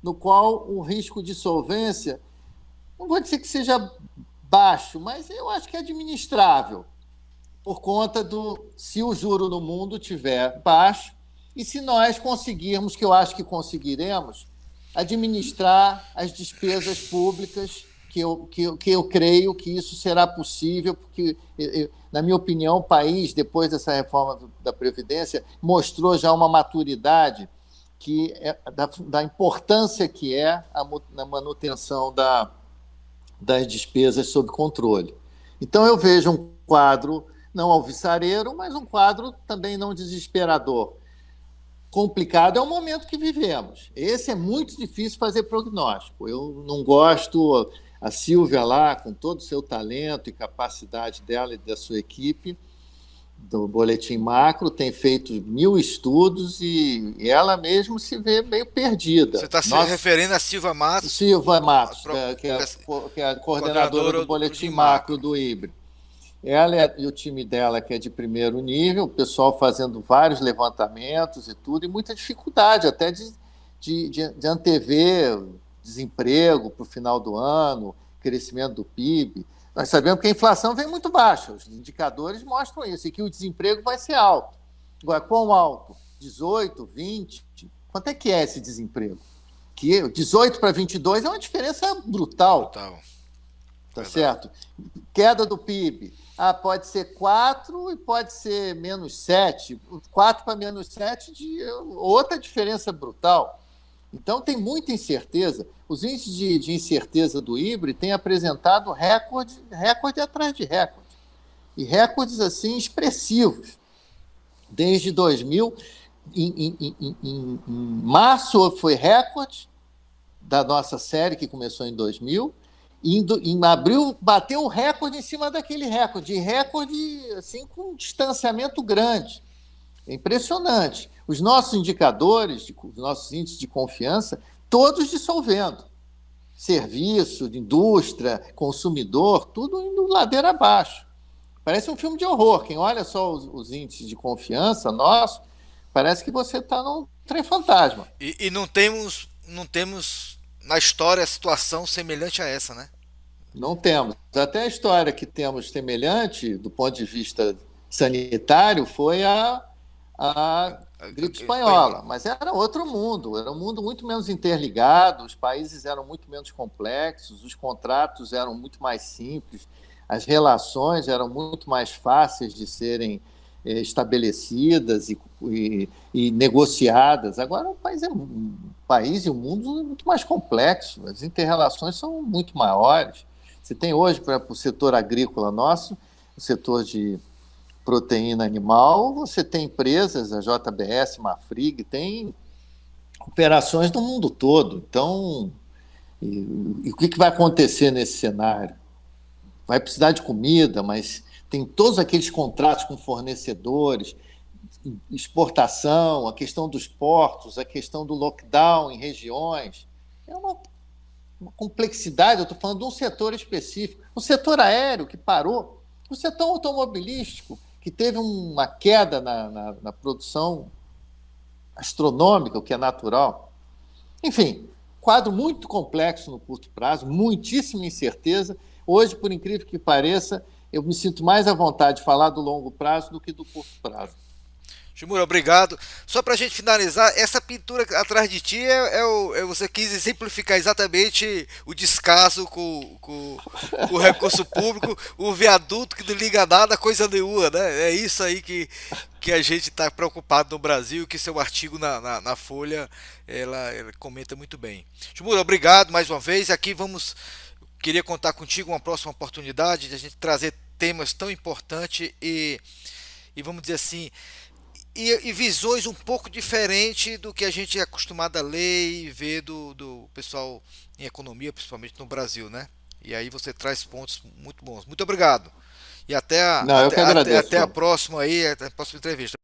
no qual o risco de solvência, não vou dizer que seja baixo, mas eu acho que é administrável, por conta se o juro no mundo estiver baixo e se nós conseguirmos, que eu acho que conseguiremos, administrar as despesas públicas, que eu creio que isso será possível, porque, na minha opinião, o país, depois dessa reforma da Previdência, mostrou já uma maturidade da importância que é na manutenção das despesas sob controle. Então, eu vejo um quadro não alvissareiro, mas um quadro também não desesperador. Complicado é o momento que vivemos. Esse é muito difícil fazer prognóstico. Eu não gosto... A Silvia lá, com todo o seu talento e capacidade dela e da sua equipe, do Boletim Macro, tem feito 1000 estudos e ela mesma se vê meio perdida. Você está se referindo a Silvia Matos? Silvia Matos, que é a coordenadora do Boletim Macro do IBRE. Ela e o time dela, que é de primeiro nível, o pessoal fazendo vários levantamentos e tudo, e muita dificuldade até de antever desemprego para o final do ano, crescimento do PIB. Nós sabemos que a inflação vem muito baixa, os indicadores mostram isso, e que o desemprego vai ser alto. Agora, quão alto? 18, 20? Quanto é que é esse desemprego? Que 18 para 22 é uma diferença brutal. Tá certo? Queda do PIB. Pode ser 4 e pode ser menos 7. 4 para menos 7, outra diferença brutal. Então, tem muita incerteza. Os índices de incerteza do IBRE têm apresentado recorde atrás de recorde. E recordes, assim, expressivos. Desde 2000, em março foi recorde da nossa série, que começou em 2000, e em abril bateu o recorde em cima daquele recorde. E recorde, assim, com um distanciamento grande. É impressionante. Os nossos indicadores, os nossos índices de confiança, todos dissolvendo. Serviço, indústria, consumidor, tudo indo ladeira abaixo. Parece um filme de horror. Quem olha só os índices de confiança nossos, parece que você está num trem fantasma. E não temos na história a situação semelhante a essa, né? Não temos. Até a história que temos semelhante, do ponto de vista sanitário, foi a gripe espanhola, mas era outro mundo, era um mundo muito menos interligado, os países eram muito menos complexos, os contratos eram muito mais simples, as relações eram muito mais fáceis de serem estabelecidas e negociadas. Agora o país e o mundo é muito mais complexo, as inter-relações são muito maiores. Você tem hoje, para o setor agrícola nosso, o setor de proteína animal, você tem empresas, a JBS, Marfrig, tem operações no mundo todo. Então, e o que vai acontecer nesse cenário? Vai precisar de comida, mas tem todos aqueles contratos com fornecedores, exportação, a questão dos portos, a questão do lockdown em regiões. É uma complexidade, eu estou falando de um setor específico. O setor aéreo, que parou, o setor automobilístico, que teve uma queda na produção astronômica, o que é natural. Enfim, quadro muito complexo no curto prazo, muitíssima incerteza. Hoje, por incrível que pareça, eu me sinto mais à vontade de falar do longo prazo do que do curto prazo. Shimura, obrigado. Só para a gente finalizar, essa pintura atrás de ti você quis exemplificar exatamente o descaso com o recurso público, o viaduto que não liga nada a coisa nenhuma, né? É isso aí que a gente está preocupado no Brasil, que seu artigo na Folha ela comenta muito bem. Shimura, obrigado mais uma vez. Aqui vamos. Queria contar contigo uma próxima oportunidade de a gente trazer temas tão importantes e vamos dizer assim, e visões um pouco diferentes do que a gente é acostumado a ler e ver do pessoal em economia, principalmente no Brasil, né? E aí você traz pontos muito bons. Muito obrigado. E Não, eu que agradeço, até a Paulo. próxima aí, até a próxima entrevista.